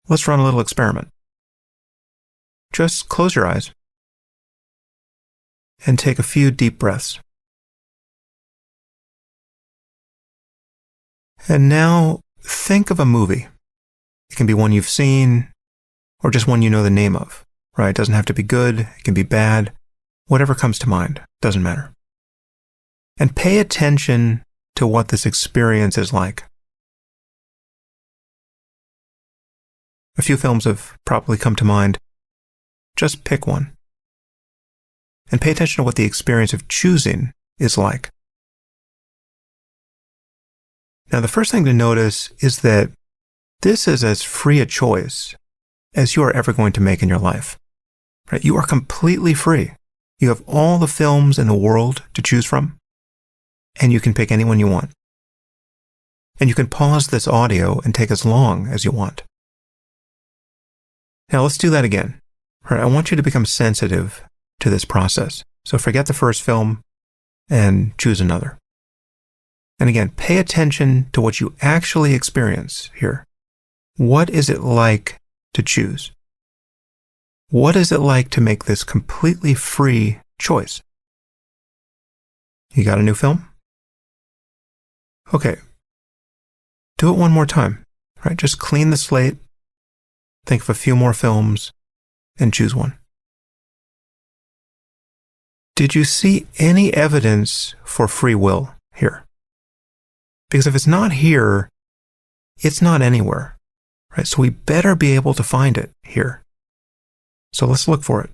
let's run a little experiment. Just close your eyes and take a few deep breaths. And now think of a movie. It can be one you've seen or just one you know the name of, right? It doesn't have to be good. It can be bad. Whatever comes to mind, doesn't matter. And pay attention to what this experience is like. A few films have probably come to mind. Just pick one. And pay attention to what the experience of choosing is like. Now, the first thing to notice is that this is as free a choice as you are ever going to make in your life. Right? You are completely free. You have all the films in the world to choose from, and you can pick any one you want. And you can pause this audio and take as long as you want. Now, let's do that again. Right? I want you to become sensitive to this process. So forget the first film and choose another. And again, pay attention to what you actually experience here. What is it like to choose? What is it like to make this completely free choice? You got a new film? Okay. Do it one more time, right? Just clean the slate, think of a few more films, and choose one. Did you see any evidence for free will here? Because if it's not here, it's not anywhere, right? So we better be able to find it here. So let's look for it.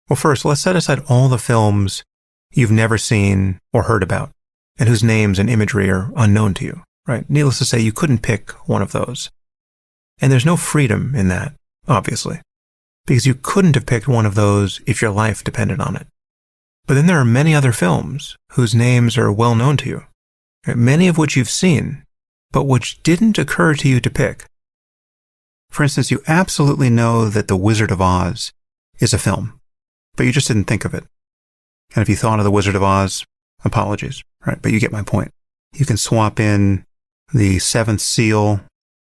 Well, first, let's set aside all the films you've never seen or heard about, and whose names and imagery are unknown to you, right? Needless to say, you couldn't pick one of those. And there's no freedom in that, obviously, because you couldn't have picked one of those if your life depended on it. But then there are many other films whose names are well known to you, many of which you've seen, but which didn't occur to you to pick. For instance, you absolutely know that The Wizard of Oz is a film, but you just didn't think of it. And if you thought of The Wizard of Oz, apologies, right? But you get my point. You can swap in The Seventh Seal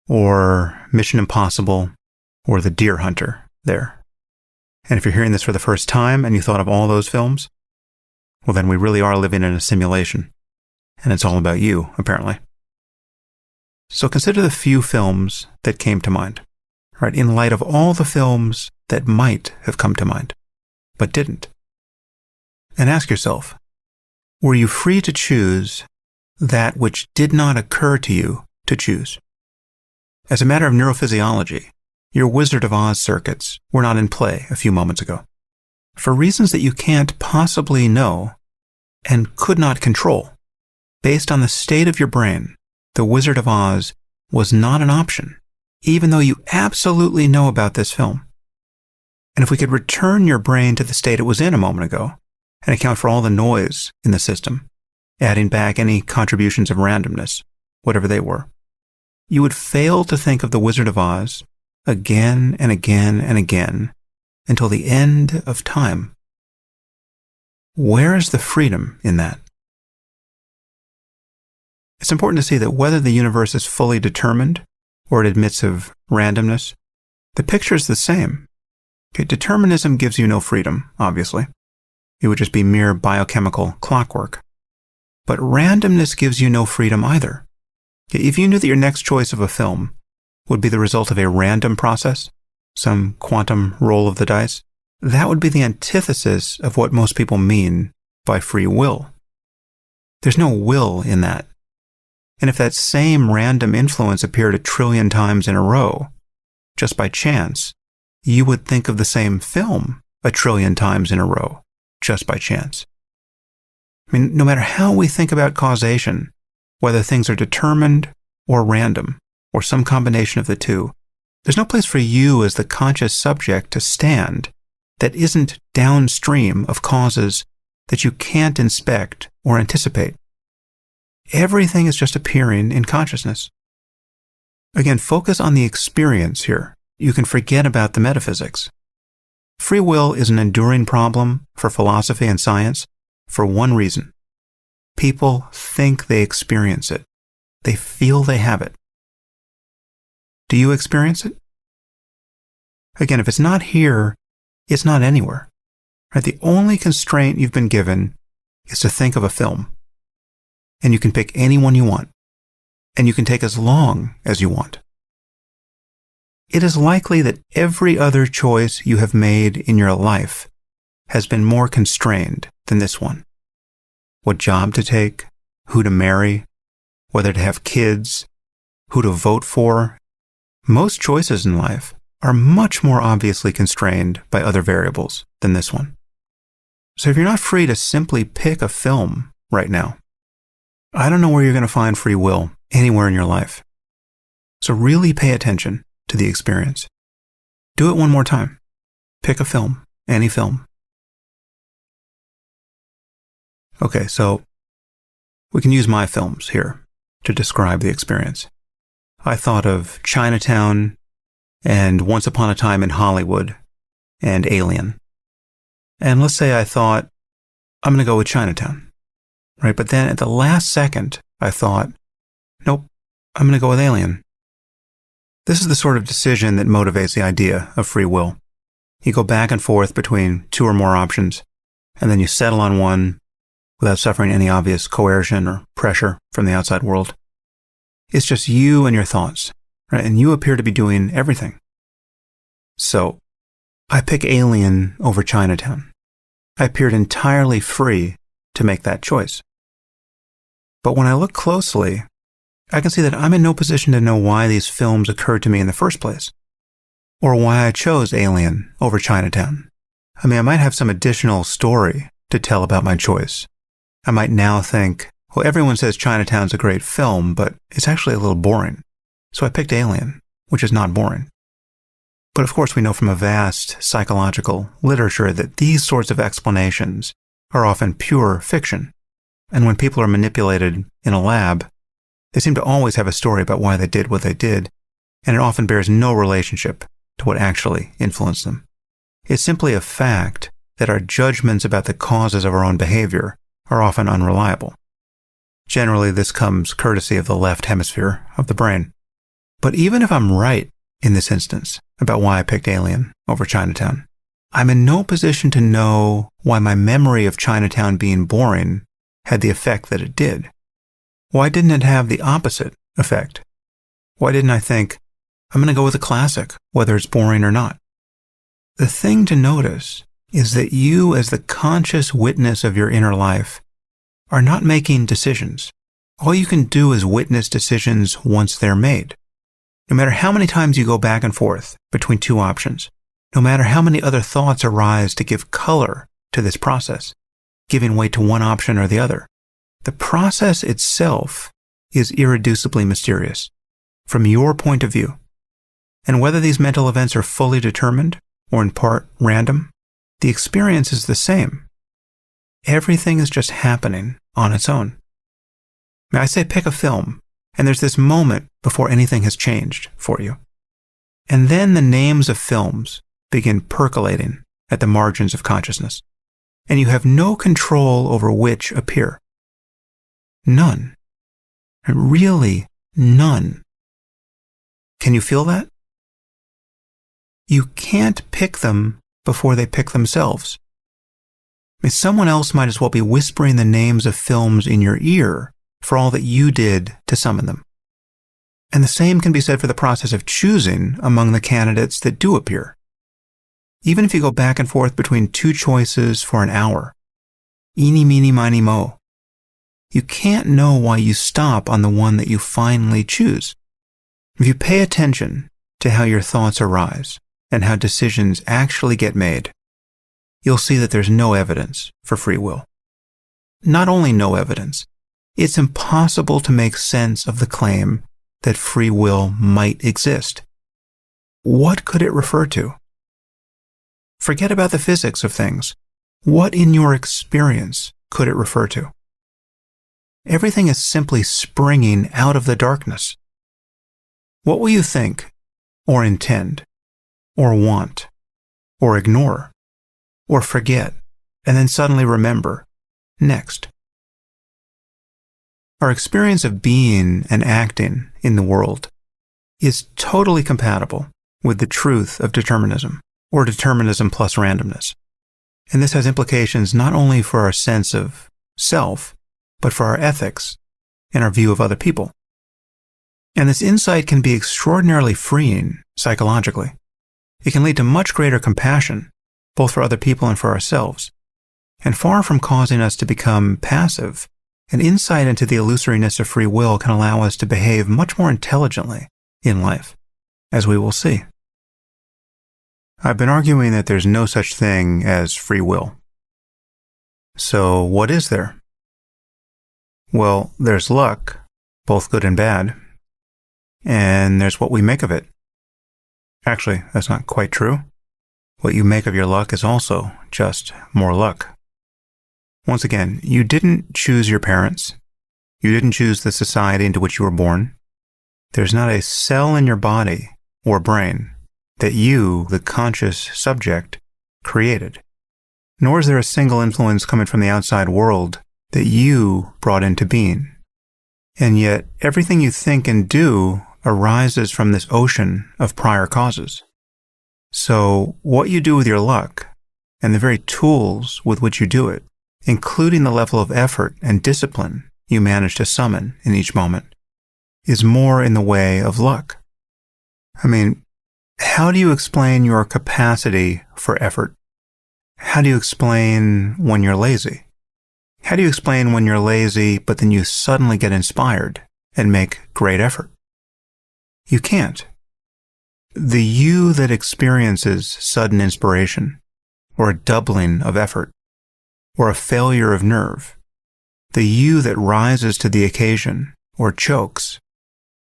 or Mission Impossible or The Deer Hunter there. And if you're hearing this for the first time and you thought of all those films, well, then we really are living in a simulation. And it's all about you, apparently. So consider the few films that came to mind, right? In light of all the films that might have come to mind, but didn't. And ask yourself, were you free to choose that which did not occur to you to choose? As a matter of neurophysiology, your Wizard of Oz circuits were not in play a few moments ago. For reasons that you can't possibly know and could not control, based on the state of your brain, The Wizard of Oz was not an option, even though you absolutely know about this film. And if we could return your brain to the state it was in a moment ago, and account for all the noise in the system, adding back any contributions of randomness, whatever they were, you would fail to think of The Wizard of Oz again and again and again until the end of time. Where is the freedom in that? It's important to see that whether the universe is fully determined or it admits of randomness, the picture is the same. Okay, determinism gives you no freedom, obviously. It would just be mere biochemical clockwork. But randomness gives you no freedom either. If you knew that your next choice of a film would be the result of a random process, some quantum roll of the dice, that would be the antithesis of what most people mean by free will. There's no will in that. And if that same random influence appeared 1 trillion times in a row, just by chance, you would think of the same film 1 trillion times in a row, just by chance. I mean, no matter how we think about causation, whether things are determined or random, or some combination of the two, there's no place for you as the conscious subject to stand that isn't downstream of causes that you can't inspect or anticipate. Everything is just appearing in consciousness. Again, focus on the experience here. You can forget about the metaphysics. Free will is an enduring problem for philosophy and science for one reason. People think they experience it. They feel they have it. Do you experience it? Again, if it's not here, it's not anywhere. Right? The only constraint you've been given is to think of a film. And you can pick any one you want. And you can take as long as you want. It is likely that every other choice you have made in your life has been more constrained than this one. What job to take, who to marry, whether to have kids, who to vote for. Most choices in life are much more obviously constrained by other variables than this one. So if you're not free to simply pick a film right now, I don't know where you're going to find free will anywhere in your life. So really pay attention to the experience. Do it one more time. Pick a film, any film. Okay, so we can use my films here to describe the experience. I thought of Chinatown and Once Upon a Time in Hollywood and Alien. And let's say I thought, I'm going to go with Chinatown, right? But then at the last second, I thought, nope, I'm going to go with Alien. This is the sort of decision that motivates the idea of free will. You go back and forth between two or more options, and then you settle on one without suffering any obvious coercion or pressure from the outside world. It's just you and your thoughts, right? And you appear to be doing everything. So, I pick Alien over Chinatown. I appeared entirely free to make that choice. But when I look closely, I can see that I'm in no position to know why these films occurred to me in the first place, or why I chose Alien over Chinatown. I mean, I might have some additional story to tell about my choice. I might now think, well, everyone says Chinatown's a great film, but it's actually a little boring. So I picked Alien, which is not boring. But of course, we know from a vast psychological literature that these sorts of explanations are often pure fiction. And when people are manipulated in a lab, they seem to always have a story about why they did what they did, and it often bears no relationship to what actually influenced them. It's simply a fact that our judgments about the causes of our own behavior are often unreliable. Generally, this comes courtesy of the left hemisphere of the brain. But even if I'm right in this instance about why I picked Alien over Chinatown, I'm in no position to know why my memory of Chinatown being boring had the effect that it did. Why didn't it have the opposite effect? Why didn't I think, I'm going to go with a classic, whether it's boring or not? The thing to notice is that you, as the conscious witness of your inner life, are not making decisions. All you can do is witness decisions once they're made. No matter how many times you go back and forth between two options, no matter how many other thoughts arise to give color to this process, giving weight to one option or the other, the process itself is irreducibly mysterious from your point of view. And whether these mental events are fully determined or in part random, the experience is the same. Everything is just happening on its own. Now, I say pick a film, and there's this moment before anything has changed for you. And then the names of films begin percolating at the margins of consciousness, and you have no control over which appear. None. Really, none. Can you feel that? You can't pick them before they pick themselves. I mean, someone else might as well be whispering the names of films in your ear for all that you did to summon them. And the same can be said for the process of choosing among the candidates that do appear. Even if you go back and forth between two choices for an hour, eeny, meeny, miny, mo, you can't know why you stop on the one that you finally choose. If you pay attention to how your thoughts arise and how decisions actually get made, you'll see that there's no evidence for free will. Not only no evidence, it's impossible to make sense of the claim that free will might exist. What could it refer to? Forget about the physics of things. What in your experience could it refer to? Everything is simply springing out of the darkness. What will you think, or intend, or want, or ignore, or forget, and then suddenly remember, next? Our experience of being and acting in the world is totally compatible with the truth of determinism, or determinism plus randomness. And this has implications not only for our sense of self, but for our ethics and our view of other people. And this insight can be extraordinarily freeing psychologically. It can lead to much greater compassion, both for other people and for ourselves. And far from causing us to become passive, an insight into the illusoriness of free will can allow us to behave much more intelligently in life, as we will see. I've been arguing that there's no such thing as free will. So what is there? Well, there's luck, both good and bad, and there's what we make of it. Actually, that's not quite true. What you make of your luck is also just more luck. Once again, you didn't choose your parents. You didn't choose the society into which you were born. There's not a cell in your body or brain that you, the conscious subject, created. Nor is there a single influence coming from the outside world that you brought into being. And yet, everything you think and do arises from this ocean of prior causes. So, what you do with your luck, and the very tools with which you do it, including the level of effort and discipline you manage to summon in each moment, is more in the way of luck. I mean, how do you explain your capacity for effort? How do you explain when you're lazy? How do you explain when you're lazy, but then you suddenly get inspired and make great effort? You can't. The you that experiences sudden inspiration, or a doubling of effort, or a failure of nerve, the you that rises to the occasion, or chokes,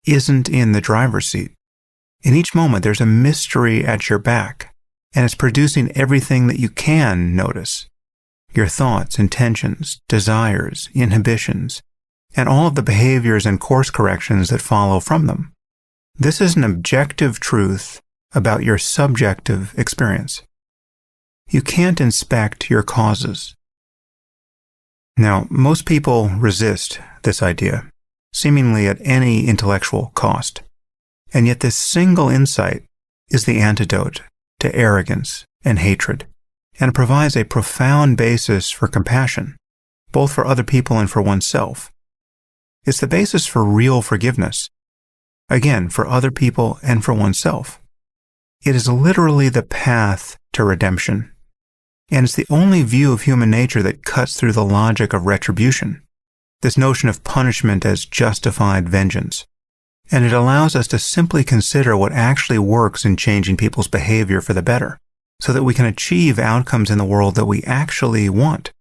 isn't in the driver's seat. In each moment, there's a mystery at your back, and it's producing everything that you can notice. Your thoughts, intentions, desires, inhibitions, and all of the behaviors and course corrections that follow from them. This is an objective truth about your subjective experience. You can't inspect your causes. Now, most people resist this idea, seemingly at any intellectual cost. And yet this single insight is the antidote to arrogance and hatred, and it provides a profound basis for compassion, both for other people and for oneself. It's the basis for real forgiveness, again, for other people and for oneself. It is literally the path to redemption, and it's the only view of human nature that cuts through the logic of retribution, this notion of punishment as justified vengeance. And it allows us to simply consider what actually works in changing people's behavior for the better, so that we can achieve outcomes in the world that we actually want.